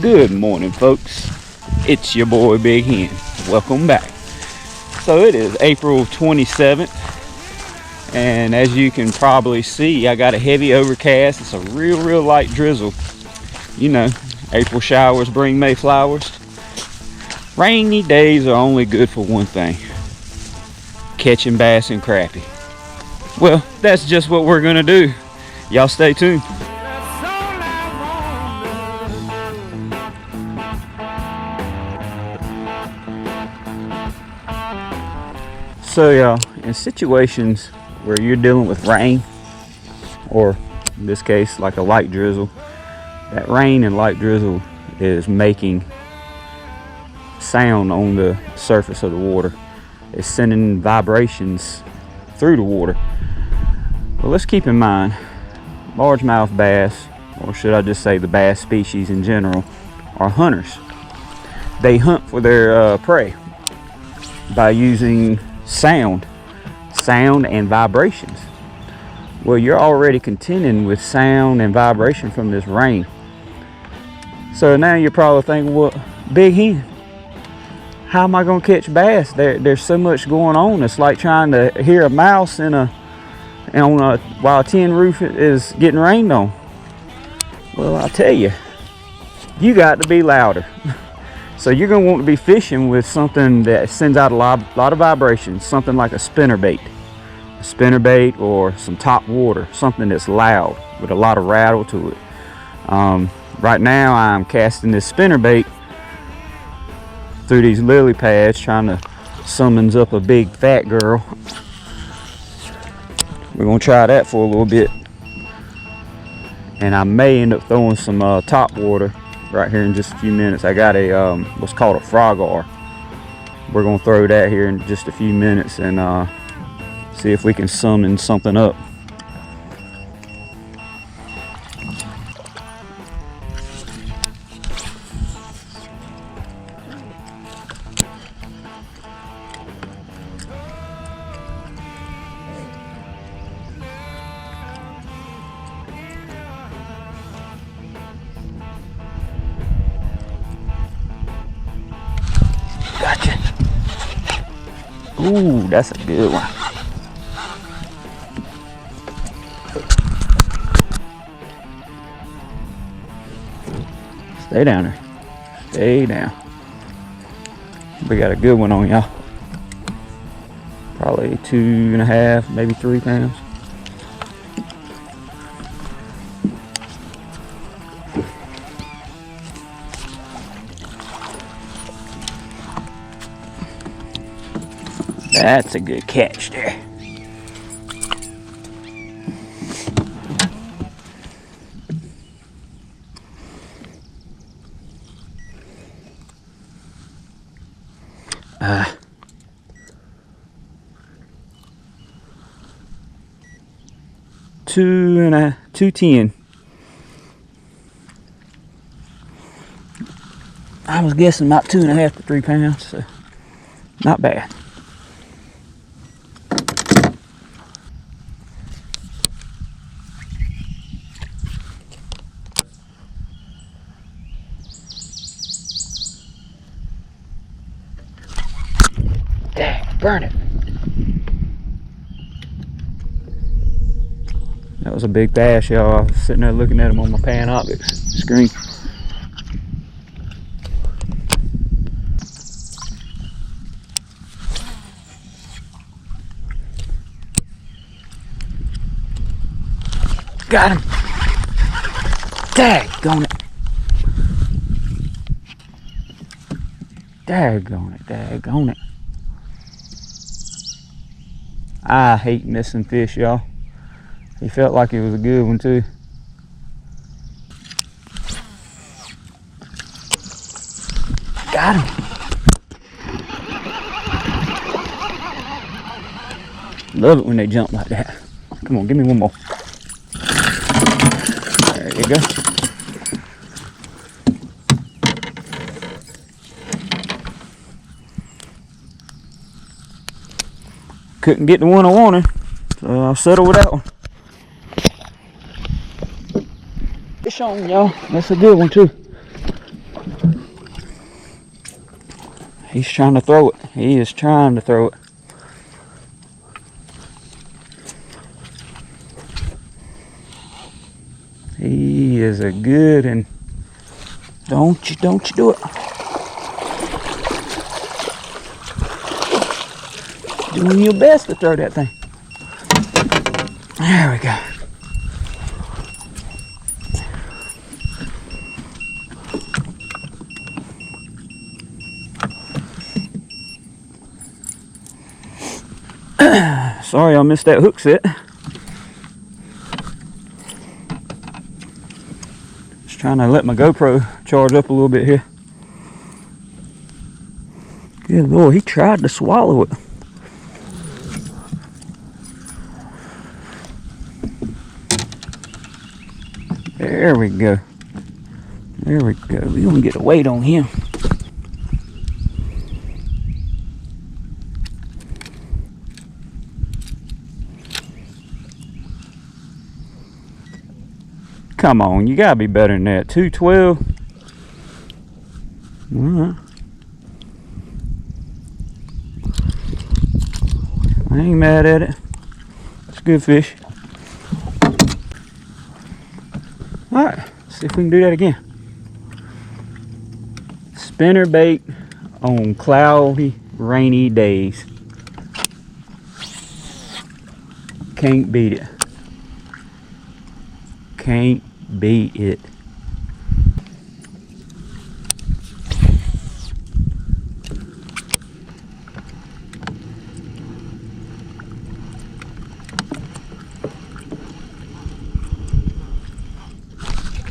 Good morning, folks. It's your boy Big Hen. Welcome back. So it is April 27th, and as you can probably see, I got a heavy overcast. It's a real light drizzle. You know, April showers bring May flowers. Rainy days are only good for one thing: catching bass and crappie. Well, that's just what we're gonna do. Y'all stay tuned. So y'all, in situations where you're dealing with rain, or in this case like a light drizzle, that rain and light drizzle is making sound on the surface of the water. It's sending vibrations through the water. Well, let's keep in mind, largemouth bass, or should I just say the bass species in general, are hunters. They hunt for their prey by using sound and vibrations. Well, you're already contending with sound and vibration from this rain. So now you're probably thinking, well, Big Hen, how am I going to catch bass? There's so much going on. It's like trying to hear a mouse while a tin roof is getting rained on. Well, I'll tell you, you got to be louder. So you're going to want to be fishing with something that sends out a lot of vibrations, something like a spinnerbait. A spinnerbait or some top water, something that's loud with a lot of rattle to it. Right now I'm casting this spinnerbait through these lily pads, trying to summons up a big fat girl. We're going to try that for a little bit. And I may end up throwing some top water right here in just a few minutes. I got a what's called a frog-ar. We're gonna throw that here in just a few minutes and see if we can summon something up. Gotcha. Ooh, that's a good one. Stay down there. Stay down. We got a good one on y'all. Probably 2.5, maybe 3 pounds. That's a good catch there. $2.10. I was guessing about 2.5 to 3 pounds, so not bad. Dang, burn it. That was a big bass, y'all. I was sitting there looking at him on my Panoptix screen. Got him. Daggone it. Daggone it. I hate missing fish, y'all. He felt like it was a good one too. Got him. Love it when they jump like that. Come on, give me one more. There you go. Couldn't get the one I wanted, so I'll settle with that one. Fish on, y'all. That's a good one too. He's trying to throw it. He is trying to throw it. He is a good and don't you do it. Doing your best to throw that thing. There we go. Sorry I missed that hook set. Just trying to let my GoPro charge up a little bit here. Good Lord, he tried to swallow it. There we go. There we go. We're gonna get a weight on him. Come on, you gotta be better than that. 212. Alright. I ain't mad at it. It's a good fish. Alright, see if we can do that again. Spinner bait on cloudy, rainy days. Can't beat it. Can't beat it.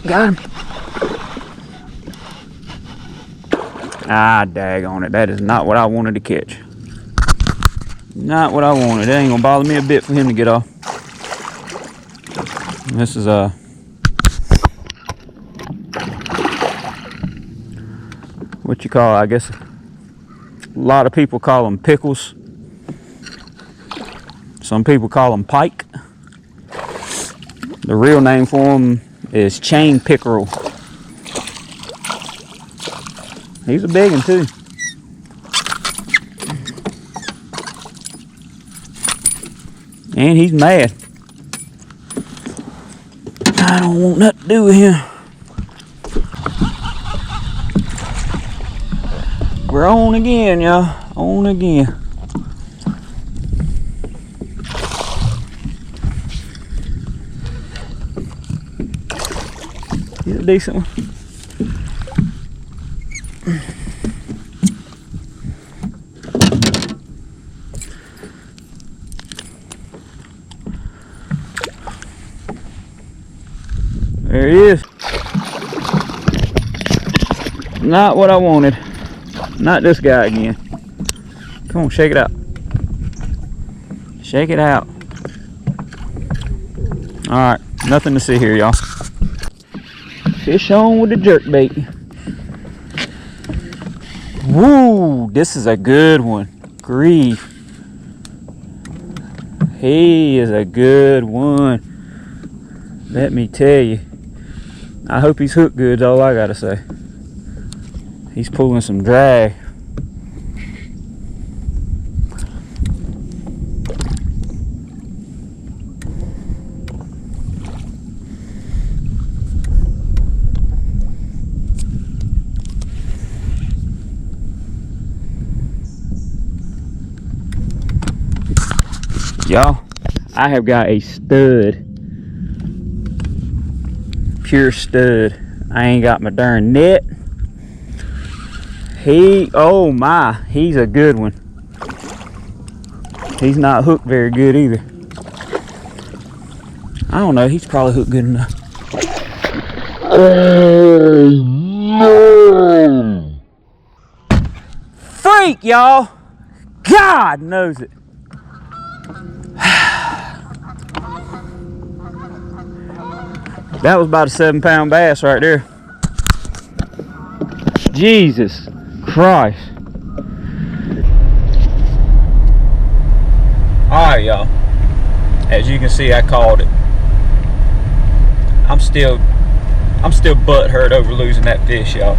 Got him. Ah, daggone it. That is not what I wanted to catch. Not what I wanted. It ain't gonna bother me a bit for him to get off. This is what you call, I guess, a lot of people call them pickles. Some people call them pike. The real name for them is chain pickerel. He's a big one too. And he's mad. I don't want nothing to do with him. We're on again, y'all. On again. He's a decent one. There he is. Not what I wanted. Not this guy again. Come on, shake it out. Shake it out. Alright, nothing to see here, y'all. Fish on with the jerk bait. Woo, this is a good one. Grief. He is a good one. Let me tell you. I hope he's hooked good, is all I gotta say. He's pulling some drag. Y'all, I have got a stud. Pure stud. I ain't got my darn net. Oh my, he's a good one. He's not hooked very good either. I don't know, he's probably hooked good enough. Freak, y'all! God knows it. That was about a 7-pound bass right there. Jesus Christ. Alright, y'all. As you can see, I called it. I'm still butthurt over losing that fish, y'all.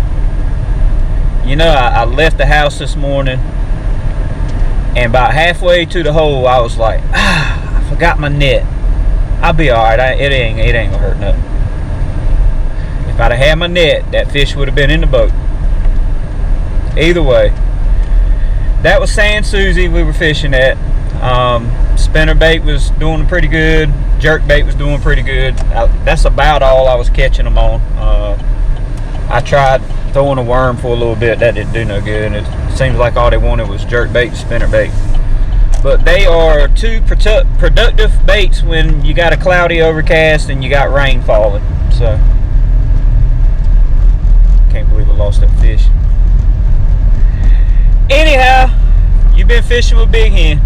You know, I left the house this morning, and about halfway to the hole, I was like, I forgot my net. I'll be all right. It ain't gonna hurt nothing. If I'd have had my net, that fish would have been in the boat. Either way, that was Sans Souci we were fishing at. Spinner bait was doing pretty good. Jerk bait was doing pretty good. That's about all I was catching them on. I tried throwing a worm for a little bit. That didn't do no good. It seems like all they wanted was jerk bait and spinner bait. But they are two productive baits when you got a cloudy overcast and you got rain falling. So, can't believe I lost that fish. Anyhow, you've been fishing with Big Hen.